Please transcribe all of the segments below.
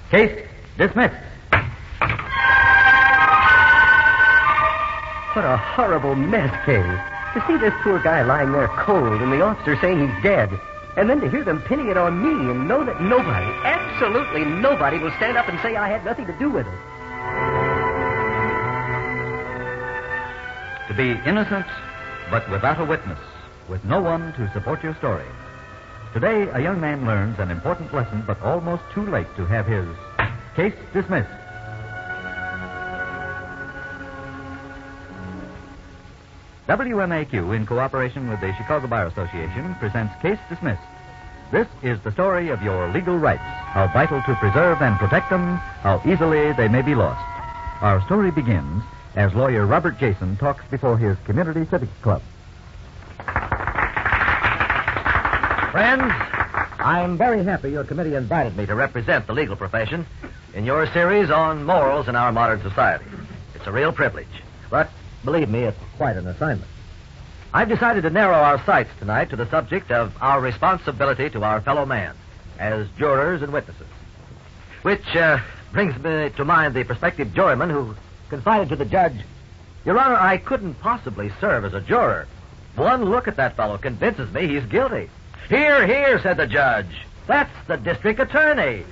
Case dismissed. What a horrible mess, Kay. To see this poor guy lying there cold and the officer saying he's dead. And then to hear them pinning it on me and know that nobody, absolutely nobody, will stand up and say I had nothing to do with it. To be innocent, but without a witness, with no one to support your story. Today, a young man learns an important lesson, but almost too late to have his case dismissed. WMAQ, in cooperation with the Chicago Bar Association, presents Case Dismissed. This is the story of your legal rights, how vital to preserve and protect them, how easily they may be lost. Our story begins as lawyer Robert Jason talks before his Community Civics Club. Friends, I'm very happy your committee invited me to represent the legal profession in your series on morals in our modern society. It's a real privilege, but believe me, it's quite an assignment. I've decided to narrow our sights tonight to the subject of our responsibility to our fellow man as jurors and witnesses, which brings me to mind the prospective juryman who confided to the judge, "Your Honor, I couldn't possibly serve as a juror. One look at that fellow convinces me he's guilty." "Hear, hear," said the judge. "That's the district attorney."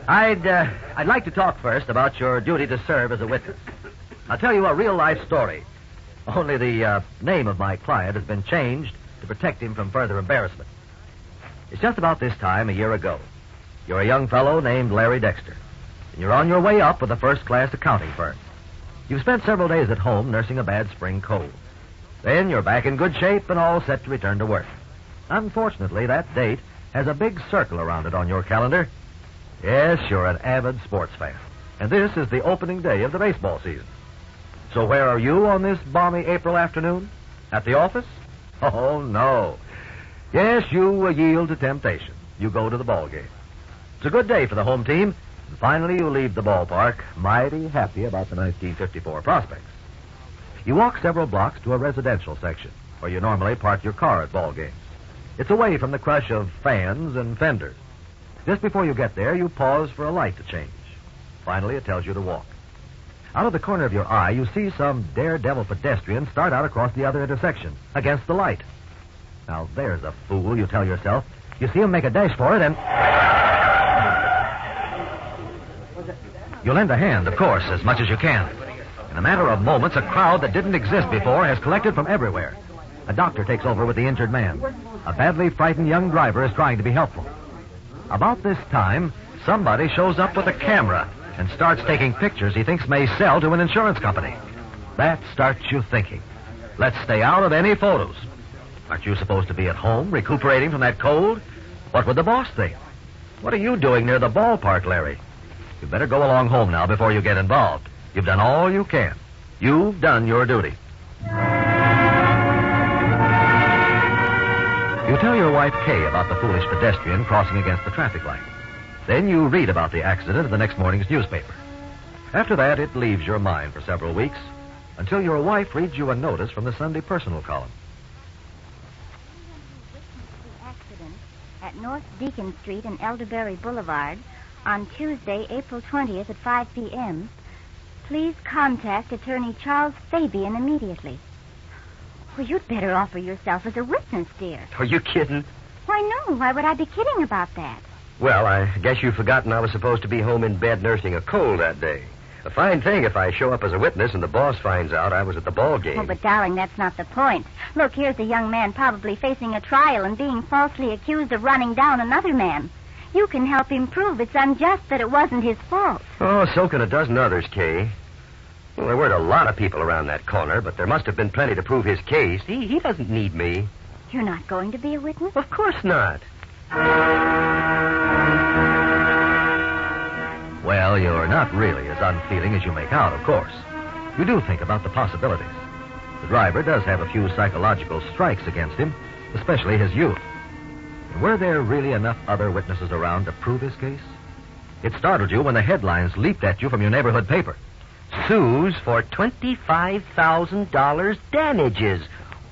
I'd like to talk first about your duty to serve as a witness. I'll tell you a real-life story. Only the name of my client has been changed to protect him from further embarrassment. It's just about this time a year ago. You're a young fellow named Larry Dexter, and you're on your way up with a first-class accounting firm. You've spent several days at home nursing a bad spring cold. Then you're back in good shape and all set to return to work. Unfortunately, that date has a big circle around it on your calendar. Yes, you're an avid sports fan, and this is the opening day of the baseball season. So where are you on this balmy April afternoon? At the office? Oh, no. Yes, you yield to temptation. You go to the ball game. It's a good day for the home team, and finally you leave the ballpark mighty happy about the 1954 prospects. You walk several blocks to a residential section, where you normally park your car at ball games. It's away from the crush of fans and fenders. Just before you get there, you pause for a light to change. Finally, it tells you to walk. Out of the corner of your eye, you see some daredevil pedestrian start out across the other intersection, against the light. Now, there's a fool, you tell yourself. You see him make a dash for it, and you lend a hand, of course, as much as you can. In a matter of moments, a crowd that didn't exist before has collected from everywhere. A doctor takes over with the injured man. A badly frightened young driver is trying to be helpful. About this time, somebody shows up with a camera and starts taking pictures he thinks may sell to an insurance company. That starts you thinking. Let's stay out of any photos. Aren't you supposed to be at home, recuperating from that cold? What would the boss think? What are you doing near the ballpark, Larry? You better go along home now before you get involved. You've done all you can. You've done your duty. You tell your wife, Kay, about the foolish pedestrian crossing against the traffic light. Then you read about the accident in the next morning's newspaper. After that, it leaves your mind for several weeks, until your wife reads you a notice from the Sunday Personal column. The accident at North Deacon Street and Elderberry Boulevard on Tuesday, April 20th at 5 p.m., please contact Attorney Charles Fabian immediately. Well, you'd better offer yourself as a witness, dear. Are you kidding? Why, no. Why would I be kidding about that? Well, I guess you've forgotten I was supposed to be home in bed nursing a cold that day. A fine thing if I show up as a witness and the boss finds out I was at the ball game. Oh, but, darling, that's not the point. Look, here's a young man probably facing a trial and being falsely accused of running down another man. You can help him prove it's unjust that it wasn't his fault. Oh, so can a dozen others, Kay. Well, there weren't a lot of people around that corner, but there must have been plenty to prove his case. He doesn't need me. You're not going to be a witness? Of course not. Well, you're not really as unfeeling as you make out, of course. You do think about the possibilities. The driver does have a few psychological strikes against him, especially his youth. And were there really enough other witnesses around to prove his case? It startled you when the headlines leaped at you from your neighborhood paper. Sues for $25,000 damages.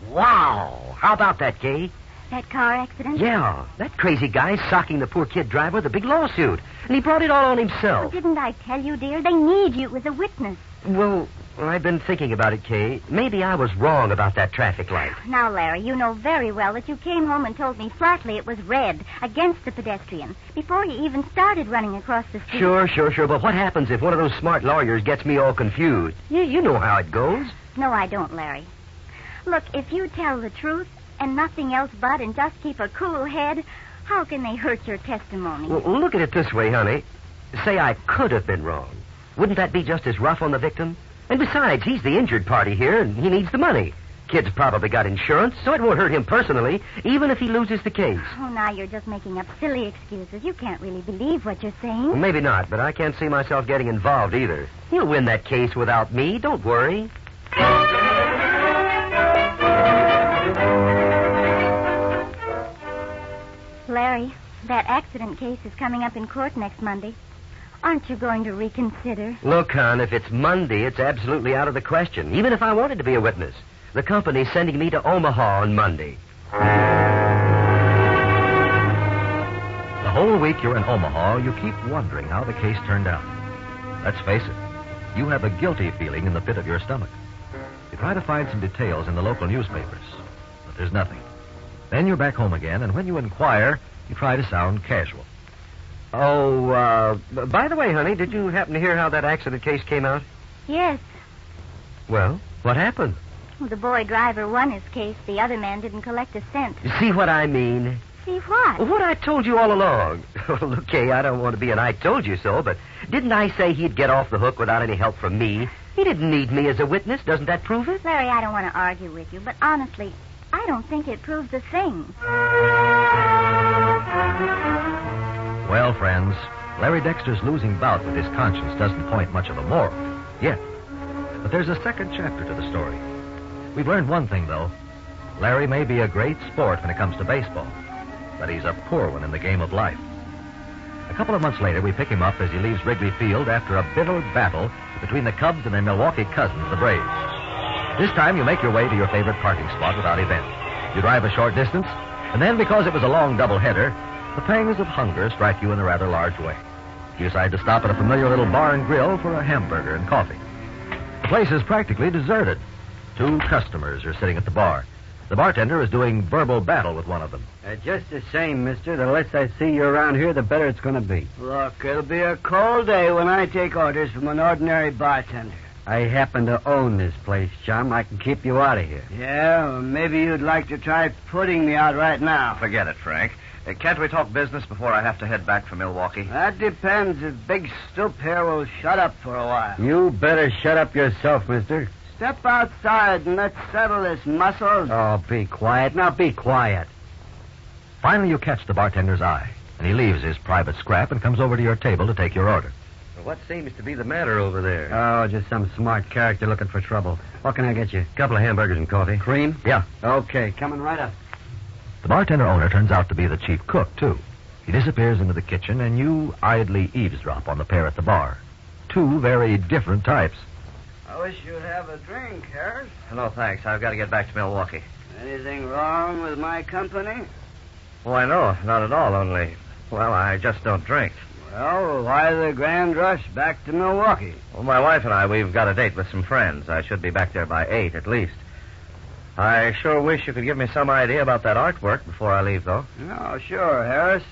Wow. How about that, Kay? That car accident? Yeah, that crazy guy's socking the poor kid driver with a big lawsuit. And he brought it all on himself. Oh, didn't I tell you, dear? They need you as a witness. Well, I've been thinking about it, Kay. Maybe I was wrong about that traffic light. Now, Larry, you know very well that you came home and told me flatly it was red against the pedestrian before you even started running across the street. Sure. But what happens if one of those smart lawyers gets me all confused? You know how it goes. No, I don't, Larry. Look, if you tell the truth and nothing else but and just keep a cool head, how can they hurt your testimony? Well, look at it this way, honey. Say I could have been wrong. Wouldn't that be just as rough on the victim? And besides, he's the injured party here, and he needs the money. Kid's probably got insurance, so it won't hurt him personally, even if he loses the case. Oh, now you're just making up silly excuses. You can't really believe what you're saying. Well, maybe not, but I can't see myself getting involved either. He'll win that case without me. Don't worry. Larry, that accident case is coming up in court next Monday. Aren't you going to reconsider? Look, hon, if it's Monday, it's absolutely out of the question, even if I wanted to be a witness. The company's sending me to Omaha on Monday. The whole week you're in Omaha, you keep wondering how the case turned out. Let's face it, you have a guilty feeling in the pit of your stomach. You try to find some details in the local newspapers, but there's nothing. Then you're back home again, and when you inquire, you try to sound casual. Oh, by the way, honey, did you happen to hear how that accident case came out? Yes. Well, what happened? Well, the boy driver won his case. The other man didn't collect a cent. You see what I mean? See what? What I told you all along. Look, Kay, I don't want to be an I told you so, but didn't I say he'd get off the hook without any help from me? He didn't need me as a witness. Doesn't that prove it? Larry, I don't want to argue with you, but honestly, I don't think it proves a thing. Well, friends, Larry Dexter's losing bout with his conscience doesn't point much of a moral yet. But there's a second chapter to the story. We've learned one thing, though. Larry may be a great sport when it comes to baseball, but he's a poor one in the game of life. A couple of months later, we pick him up as he leaves Wrigley Field after a bitter battle between the Cubs and their Milwaukee cousins, the Braves. This time, you make your way to your favorite parking spot without event. You drive a short distance, and then, because it was a long doubleheader, the pangs of hunger strike you in a rather large way. You decide to stop at a familiar little bar and grill for a hamburger and coffee. The place is practically deserted. 2 customers are sitting at the bar. The bartender is doing verbal battle with one of them. Just the same, mister. The less I see you around here, the better it's going to be. Look, it'll be a cold day when I take orders from an ordinary bartender. I happen to own this place, chum. I can keep you out of here. Yeah, well, maybe you'd like to try putting me out right now. Forget it, Frank. Can't we talk business before I have to head back for Milwaukee? That depends if Big Stoop here will shut up for a while. You better shut up yourself, mister. Step outside and let's settle this, Muscles. Oh, be quiet. Now be quiet. Finally, you catch the bartender's eye, and he leaves his private scrap and comes over to your table to take your order. What seems to be the matter over there? Oh, just some smart character looking for trouble. What can I get you? Couple of hamburgers and coffee. Cream? Yeah. Okay, coming right up. The bartender owner turns out to be the chief cook, too. He disappears into the kitchen, and you idly eavesdrop on the pair at the bar. 2 very different types. I wish you'd have a drink, Harris. No, thanks. I've got to get back to Milwaukee. Anything wrong with my company? Why, no, not at all, only, well, I just don't drink. Well, why the grand rush back to Milwaukee? Well, my wife and I, we've got a date with some friends. I should be back there by 8 at least. I sure wish you could give me some idea about that artwork before I leave, though. No, sure, Harris.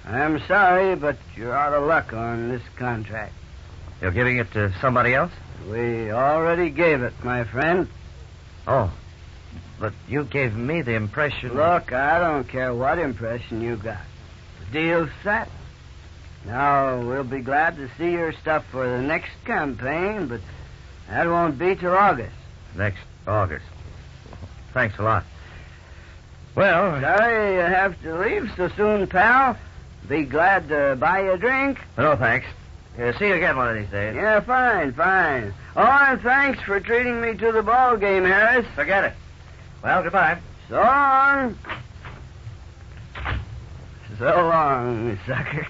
I'm sorry, but you're out of luck on this contract. You're giving it to somebody else? We already gave it, my friend. Oh, but you gave me the impression... Look, I don't care what impression you got. The deal's set. Now, we'll be glad to see your stuff for the next campaign, but that won't be till August. Next August. Thanks a lot. Well... Sorry you have to leave so soon, pal. Be glad to buy you a drink. No, thanks. See you again one of these days. Yeah, fine. Oh, and thanks for treating me to the ball game, Harris. Forget it. Well, goodbye. So long. So long, sucker.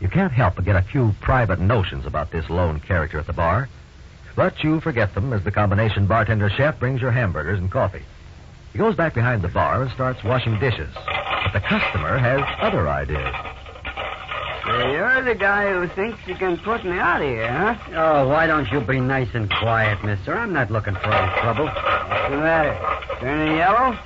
You can't help but get a few private notions about this lone character at the bar. But you forget them as the combination bartender-chef brings your hamburgers and coffee. He goes back behind the bar and starts washing dishes. But the customer has other ideas. So you're the guy who thinks you can put me out of here, huh? Oh, why don't you be nice and quiet, mister? I'm not looking for any trouble. What's the matter? Turning yellow?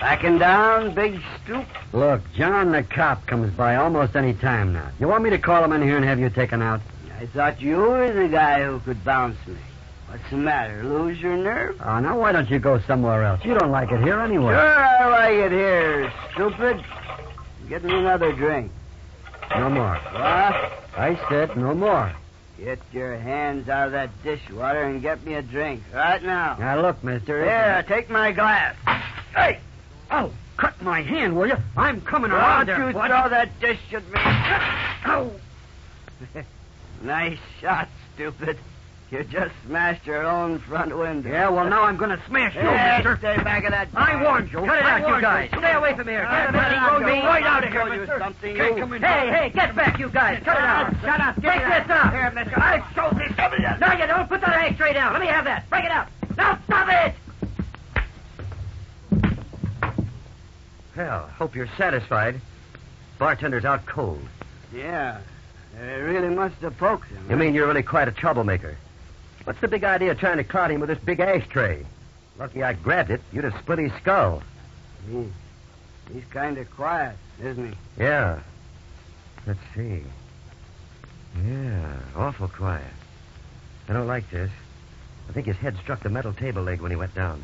Backing down, big stoop? Look, John the cop comes by almost any time now. You want me to call him in here and have you taken out? I thought you were the guy who could bounce me. What's the matter? Lose your nerve? Oh, now why don't you go somewhere else? You don't like it here anyway. Sure, I like it here, stupid. Get me another drink. No more. What? I said no more. Get your hands out of that dishwater and get me a drink right now. Now, look, mister. Here, take my glass. Hey! Oh, cut my hand, will you? I'm coming Don't around you there. throw that dish at me. Oh! Nice shot, stupid. You just smashed your own front window. Yeah, well, now I'm going to smash you, Yeah, mister. stay back of that. I warned you. Cut it out, you guys. Stay away from here. Get right out of here, mister. Hey, get back, you guys. Cut it out. Shut up. Break this up. Here, mister. I showed this. No, you don't. Put that ashtray down. Let me have that. Break it up. Now, stop it. Well, hope you're satisfied. Bartender's out cold. Yeah, it really must have poked him. You mean you're really quite a troublemaker? What's the big idea of trying to cloud him with this big ashtray? Lucky I grabbed it. You'd have split his skull. He's kind of quiet, isn't he? Yeah. Let's see. Yeah, awful quiet. I don't like this. I think his head struck the metal table leg when he went down.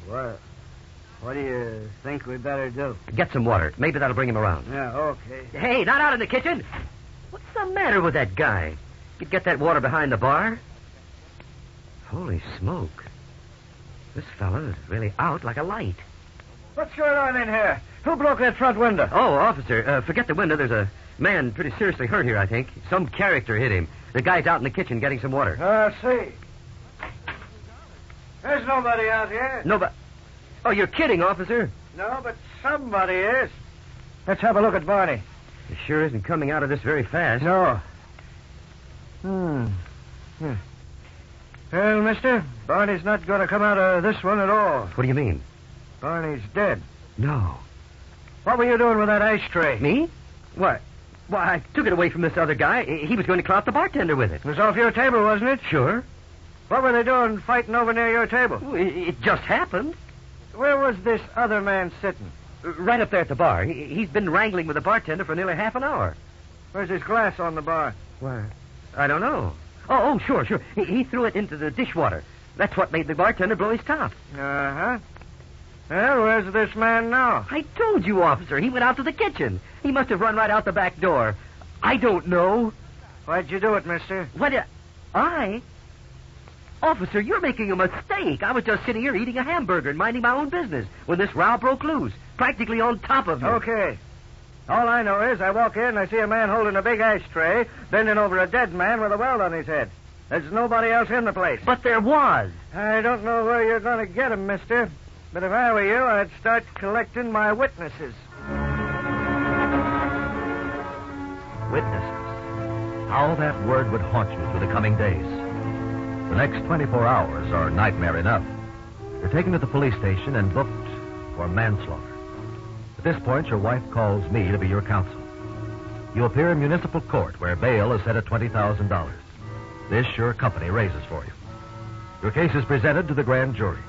What do you think we better do? Get some water. Maybe that'll bring him around. Yeah, okay. Hey, not out in the kitchen. What's the matter with that guy? You'd get that water behind the bar? Holy smoke. This fellow is really out like a light. What's going on in here? Who broke that front window? Oh, officer, forget the window. There's a man pretty seriously hurt here, I think. Some character hit him. The guy's out in the kitchen getting some water. I see. There's nobody out here. No, but... Oh, you're kidding, officer. No, but somebody is. Let's have a look at Barney. He sure isn't coming out of this very fast. No. Well, mister, Barney's not going to come out of this one at all. What do you mean? Barney's dead. No. What were you doing with that ashtray? Me? What? Why, I took it away from this other guy. He was going to clout the bartender with it. It was off your table, wasn't it? Sure. What were they doing fighting over near your table? Well, it just happened. Where was this other man sitting? Right up there at the bar. He's been wrangling with the bartender for nearly half an hour. Where's his glass on the bar? Why, I don't know. Oh, sure. He threw it into the dishwater. That's what made the bartender blow his top. Uh-huh. Well, where's this man now? I told you, officer. He went out to the kitchen. He must have run right out the back door. I don't know. Why'd you do it, mister? I? Officer, you're making a mistake. I was just sitting here eating a hamburger and minding my own business when this row broke loose, practically on top of me. Okay. All I know is I walk in and I see a man holding a big ashtray, bending over a dead man with a welt on his head. There's nobody else in the place. But there was. I don't know where you're going to get him, mister. But if I were you, I'd start collecting my witnesses. Witnesses. How that word would haunt you through the coming days. The next 24 hours are nightmare enough. You're taken to the police station and booked for manslaughter. At this point, your wife calls me to be your counsel. You appear in municipal court where bail is set at $20,000. This your company raises for you. Your case is presented to the grand jury.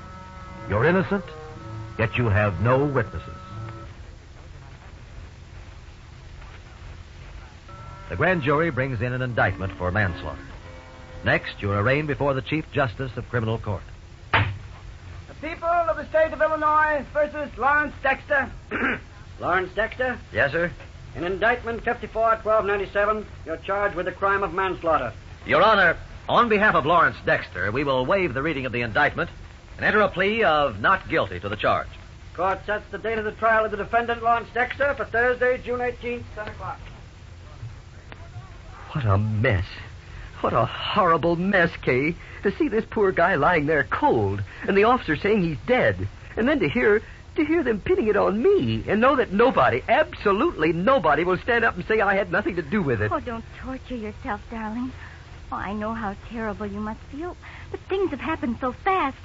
You're innocent, yet you have no witnesses. The grand jury brings in an indictment for manslaughter. Next, you're arraigned before the Chief Justice of Criminal Court. The people of the state of Illinois versus Lawrence Dexter. Lawrence Dexter, Yes, sir? in indictment 54-1297, you're charged with the crime of manslaughter. Your Honor, on behalf of Lawrence Dexter, we will waive the reading of the indictment and enter a plea of not guilty to the charge. Court sets the date of the trial of the defendant, Lawrence Dexter, for Thursday, June 18th, 10 o'clock. What a mess. What a horrible mess, Kay. To see this poor guy lying there cold, and the officer saying he's dead, and then to hear them pinning it on me, and know that nobody, absolutely nobody, will stand up and say I had nothing to do with it. Oh, don't torture yourself, darling. Oh, I know how terrible you must feel, but things have happened so fast.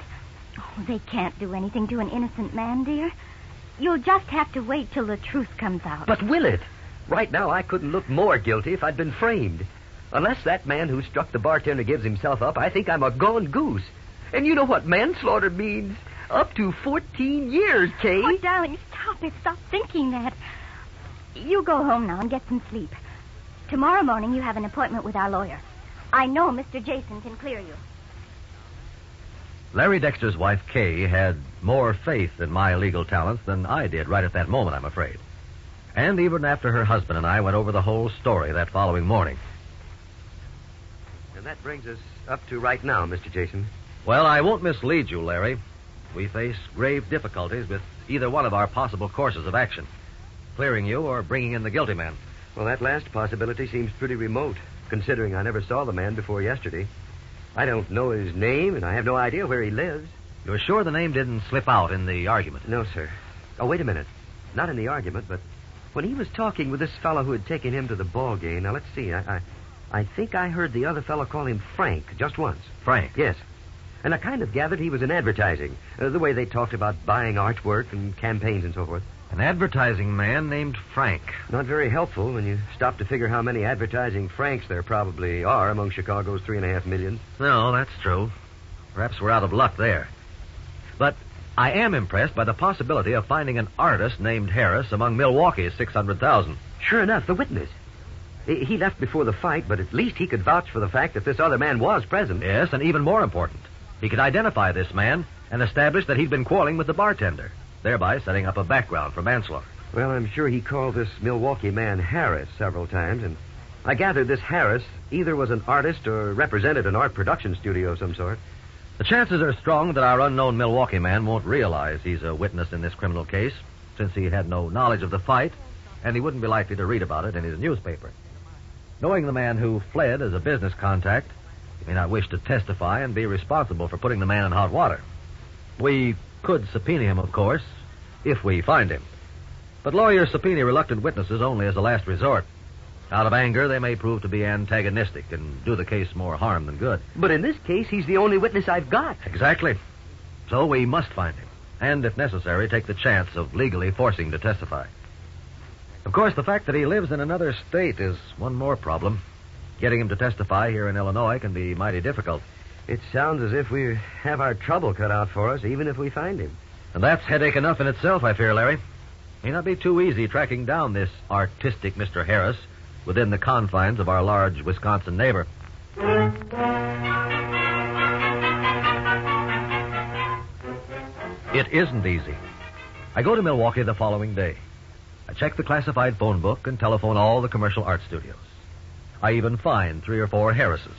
Oh, they can't do anything to an innocent man, dear. You'll just have to wait till the truth comes out. But will it? Right now, I couldn't look more guilty if I'd been framed. Unless that man who struck the bartender gives himself up, I think I'm a gone goose. And you know what manslaughter means. Up to 14 years, Kay. Oh, darling, stop it. Stop thinking that. You go home now and get some sleep. Tomorrow morning you have an appointment with our lawyer. I know Mr. Jason can clear you. Larry Dexter's wife, Kay, had more faith in my legal talents than I did right at that moment, I'm afraid. And even after her husband and I went over the whole story that following morning. And that brings us up to right now, Mr. Jason. Well, I won't mislead you, Larry. We face grave difficulties with either one of our possible courses of action. Clearing you or bringing in the guilty man. Well, that last possibility seems pretty remote, considering I never saw the man before yesterday. I don't know his name, and I have no idea where he lives. You're sure the name didn't slip out in the argument? No, sir. Oh, wait a minute. Not in the argument, but when he was talking with this fellow who had taken him to the ball game. Now, let's see. I think I heard the other fellow call him Frank just once. Frank? Yes. And I kind of gathered he was in advertising. The way they talked about buying artwork and campaigns and so forth. An advertising man named Frank. Not very helpful when you stop to figure how many advertising Franks there probably are among Chicago's 3.5 million. No, that's true. Perhaps we're out of luck there. But I am impressed by the possibility of finding an artist named Harris among Milwaukee's 600,000. Sure enough, the witness. He left before the fight, but at least he could vouch for the fact that this other man was present. Yes, and even more important, he could identify this man and establish that he'd been quarreling with the bartender, thereby setting up a background for manslaughter. Well, I'm sure he called this Milwaukee man Harris several times, and I gather this Harris either was an artist or represented an art production studio of some sort. The chances are strong that our unknown Milwaukee man won't realize he's a witness in this criminal case, since he had no knowledge of the fight, and he wouldn't be likely to read about it in his newspaper. Knowing the man who fled as a business contact, he may not wish to testify and be responsible for putting the man in hot water. We could subpoena him, of course, if we find him. But lawyers subpoena reluctant witnesses only as a last resort. Out of anger, they may prove to be antagonistic and do the case more harm than good. But in this case, he's the only witness I've got. Exactly. So we must find him, and if necessary, take the chance of legally forcing him to testify. Of course, the fact that he lives in another state is one more problem. Getting him to testify here in Illinois can be mighty difficult. It sounds as if we have our trouble cut out for us, even if we find him. And that's headache enough in itself, I fear, Larry. May not be too easy tracking down this artistic Mr. Harris within the confines of our large Wisconsin neighbor. It isn't easy. I go to Milwaukee the following day. I check the classified phone book and telephone all the commercial art studios. I even find 3 or 4 Harrises.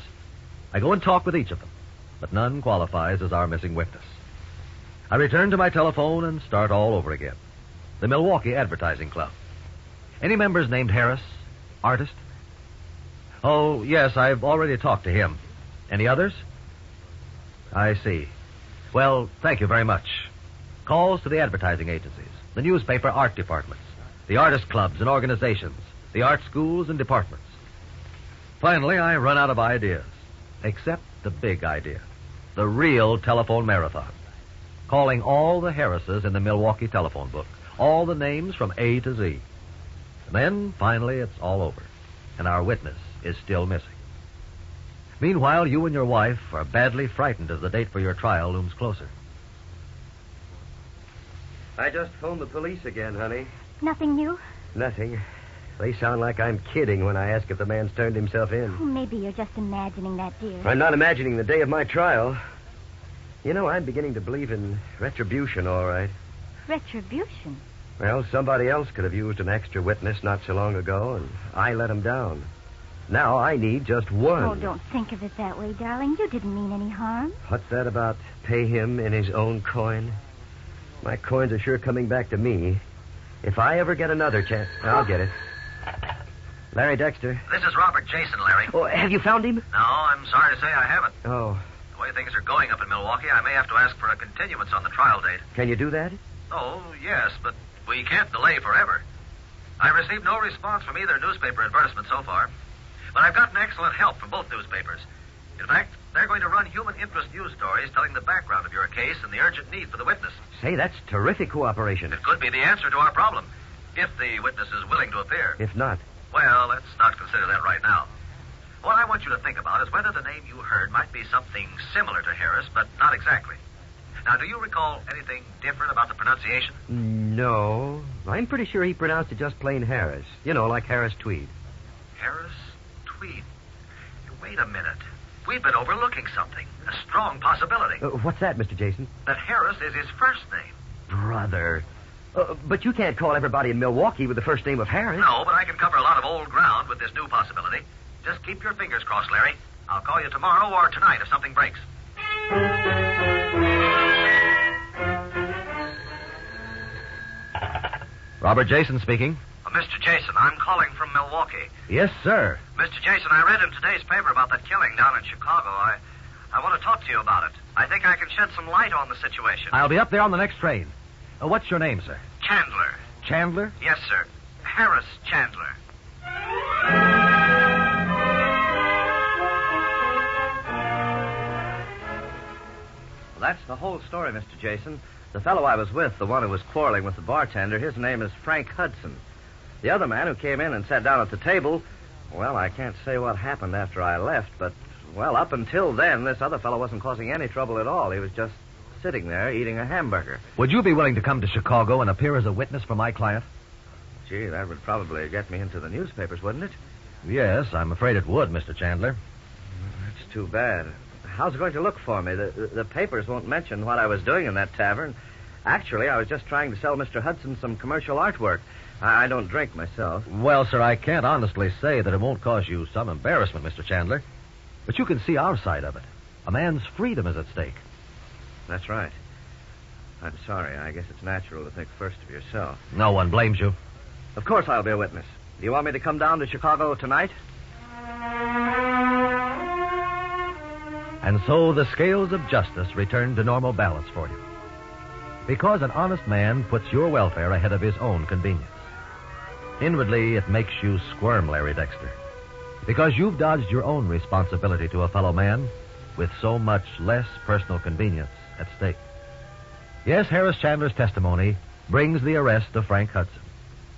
I go and talk with each of them, but none qualifies as our missing witness. I return to my telephone and start all over again. The Milwaukee Advertising Club. Any members named Harris? Artist? Oh, yes, I've already talked to him. Any others? I see. Well, thank you very much. Calls to the advertising agencies, the newspaper art departments, the artist clubs and organizations, the art schools and departments. Finally, I run out of ideas, except the big idea, the real telephone marathon. Calling all the Harrises in the Milwaukee telephone book, all the names from A to Z. And then, finally, it's all over, and our witness is still missing. Meanwhile, you and your wife are badly frightened as the date for your trial looms closer. I just phoned the police again, honey. Nothing new? Nothing. They sound like I'm kidding when I ask if the man's turned himself in. Oh, maybe you're just imagining that, dear. I'm not imagining the day of my trial. You know, I'm beginning to believe in retribution, all right. Retribution? Well, somebody else could have used an extra witness not so long ago, and I let him down. Now I need just one. Oh, don't think of it that way, darling. You didn't mean any harm. What's that about pay him in his own coin? My coins are sure coming back to me. If I ever get another chance, I'll get it. Larry Dexter. This is Robert Jason, Larry. Oh, have you found him? No, I'm sorry to say I haven't. Oh. The way things are going up in Milwaukee, I may have to ask for a continuance on the trial date. Can you do that? Oh, yes, but we can't delay forever. I received no response from either newspaper advertisement so far, but I've gotten excellent help from both newspapers. In fact, they're going to run human interest news stories telling the background of your case and the urgent need for the witness. Say, that's terrific cooperation. It could be the answer to our problem, if the witness is willing to appear. If not. Well, let's not consider that right now. What I want you to think about is whether the name you heard might be something similar to Harris, but not exactly. Now, do you recall anything different about the pronunciation? No. I'm pretty sure he pronounced it just plain Harris. You know, like Harris Tweed. Harris Tweed. Wait a minute. We've been overlooking something. A strong possibility. What's that, Mr. Jason? That Harris is his first name. Brother. But you can't call everybody in Milwaukee with the first name of Harris. No, but I can cover a lot of old ground with this new possibility. Just keep your fingers crossed, Larry. I'll call you tomorrow or tonight if something breaks. Robert Jason speaking. Mr. Jason, I'm calling from Milwaukee. Yes, sir. Mr. Jason, I read in today's paper about that killing down in Chicago. I want to talk to you about it. I think I can shed some light on the situation. I'll be up there on the next train. What's your name, sir? Chandler. Chandler? Yes, sir. Harris Chandler. Well, that's the whole story, Mr. Jason. The fellow I was with, the one who was quarreling with the bartender, his name is Frank Hudson. The other man who came in and sat down at the table, well, I can't say what happened after I left, but, well, up until then, this other fellow wasn't causing any trouble at all. He was just sitting there eating a hamburger. Would you be willing to come to Chicago and appear as a witness for my client? Gee, that would probably get me into the newspapers, wouldn't it? Yes, I'm afraid it would, Mr. Chandler. That's too bad. How's it going to look for me? The papers won't mention what I was doing in that tavern. Actually, I was just trying to sell Mr. Hudson some commercial artwork. I don't drink myself. Well, sir, I can't honestly say that it won't cause you some embarrassment, Mr. Chandler. But you can see our side of it. A man's freedom is at stake. That's right. I'm sorry. I guess it's natural to think first of yourself. No one blames you. Of course I'll be a witness. Do you want me to come down to Chicago tonight? And so the scales of justice return to normal balance for you. Because an honest man puts your welfare ahead of his own convenience. Inwardly, it makes you squirm, Larry Dexter. Because you've dodged your own responsibility to a fellow man with so much less personal convenience at stake. Yes, Harris Chandler's testimony brings the arrest of Frank Hudson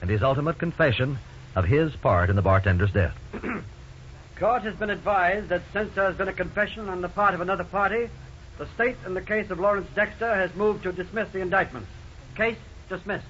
and his ultimate confession of his part in the bartender's death. Court has been advised that since there has been a confession on the part of another party, the state in the case of Lawrence Dexter has moved to dismiss the indictment. Case dismissed.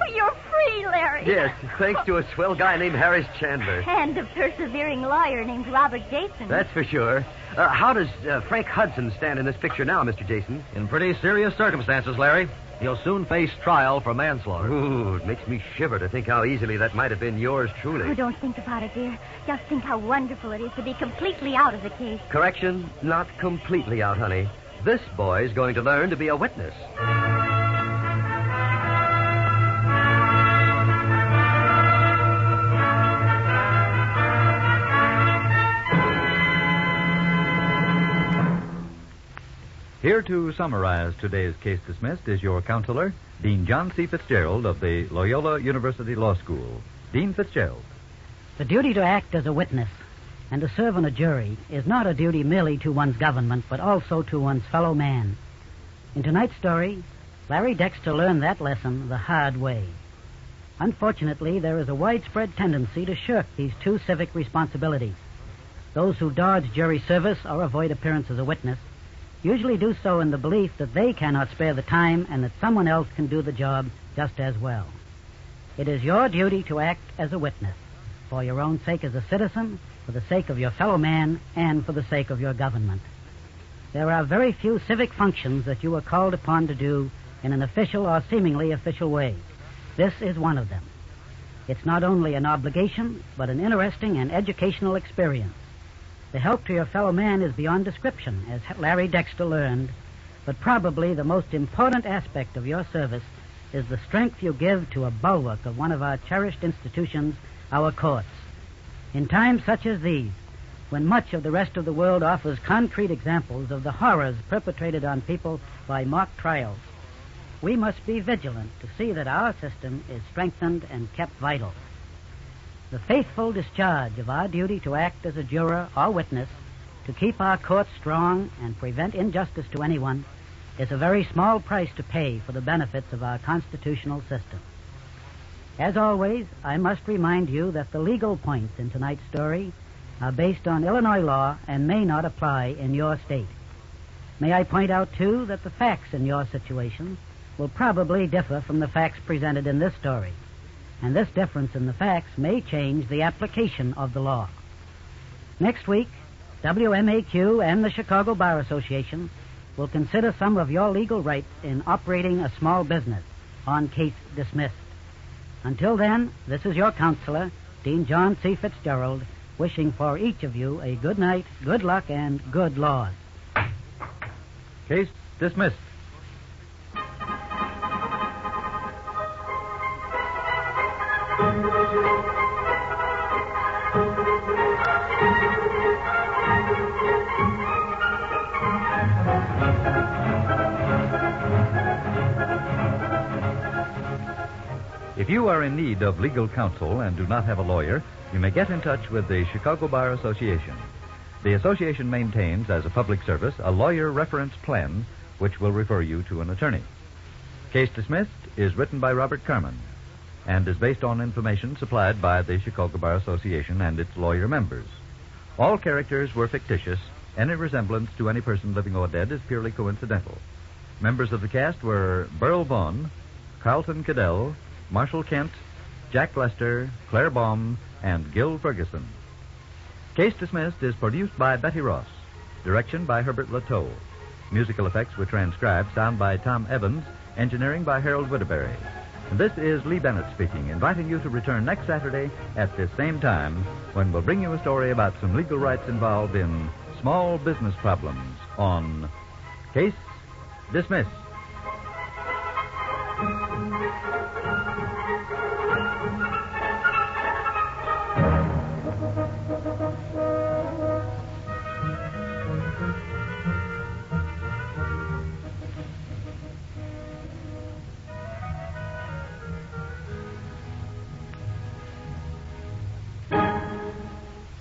Oh, you're free, Larry. Yes, thanks to a swell guy named Harris Chandler. And a persevering lawyer named Robert Jason. That's for sure. How does Frank Hudson stand in this picture now, Mr. Jason? In pretty serious circumstances, Larry. He'll soon face trial for manslaughter. Ooh, it makes me shiver to think how easily that might have been yours truly. Oh, don't think about it, dear. Just think how wonderful it is to be completely out of the case. Correction, not completely out, honey. This boy's going to learn to be a witness. Here to summarize today's case dismissed is your counselor, Dean John C. Fitzgerald of the Loyola University Law School. Dean Fitzgerald. The duty to act as a witness and to serve on a jury is not a duty merely to one's government, but also to one's fellow man. In tonight's story, Larry Dexter learned that lesson the hard way. Unfortunately, there is a widespread tendency to shirk these two civic responsibilities. Those who dodge jury service or avoid appearance as a witness usually do so in the belief that they cannot spare the time and that someone else can do the job just as well. It is your duty to act as a witness, for your own sake as a citizen, for the sake of your fellow man, and for the sake of your government. There are very few civic functions that you are called upon to do in an official or seemingly official way. This is one of them. It's not only an obligation, but an interesting and educational experience. The help to your fellow man is beyond description, as Larry Dexter learned, but probably the most important aspect of your service is the strength you give to a bulwark of one of our cherished institutions, our courts. In times such as these, when much of the rest of the world offers concrete examples of the horrors perpetrated on people by mock trials, we must be vigilant to see that our system is strengthened and kept vital. The faithful discharge of our duty to act as a juror or witness to keep our courts strong and prevent injustice to anyone is a very small price to pay for the benefits of our constitutional system. As always, I must remind you that the legal points in tonight's story are based on Illinois law and may not apply in your state. May I point out, too, that the facts in your situation will probably differ from the facts presented in this story, and this difference in the facts may change the application of the law. Next week, WMAQ and the Chicago Bar Association will consider some of your legal rights in operating a small business on Case Dismissed. Until then, this is your counselor, Dean John C. Fitzgerald, wishing for each of you a good night, good luck, and good laws. Case dismissed. If you are in need of legal counsel and do not have a lawyer, you may get in touch with the Chicago Bar Association. The association maintains, as a public service, a lawyer reference plan which will refer you to an attorney. Case Dismissed is written by Robert Carmen and is based on information supplied by the Chicago Bar Association and its lawyer members. All characters were fictitious. Any resemblance to any person living or dead is purely coincidental. Members of the cast were Burl Vaughn, Carlton Cadell, Marshall Kent, Jack Lester, Claire Baum, and Gil Ferguson. Case Dismissed is produced by Betty Ross. Direction by Herbert Lateau. Musical effects were transcribed. Sound by Tom Evans. Engineering by Harold Whittaberry. And this is Lee Bennett speaking, inviting you to return next Saturday at this same time when we'll bring you a story about some legal rights involved in small business problems on Case Dismissed.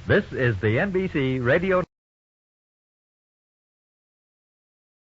This is the NBC Radio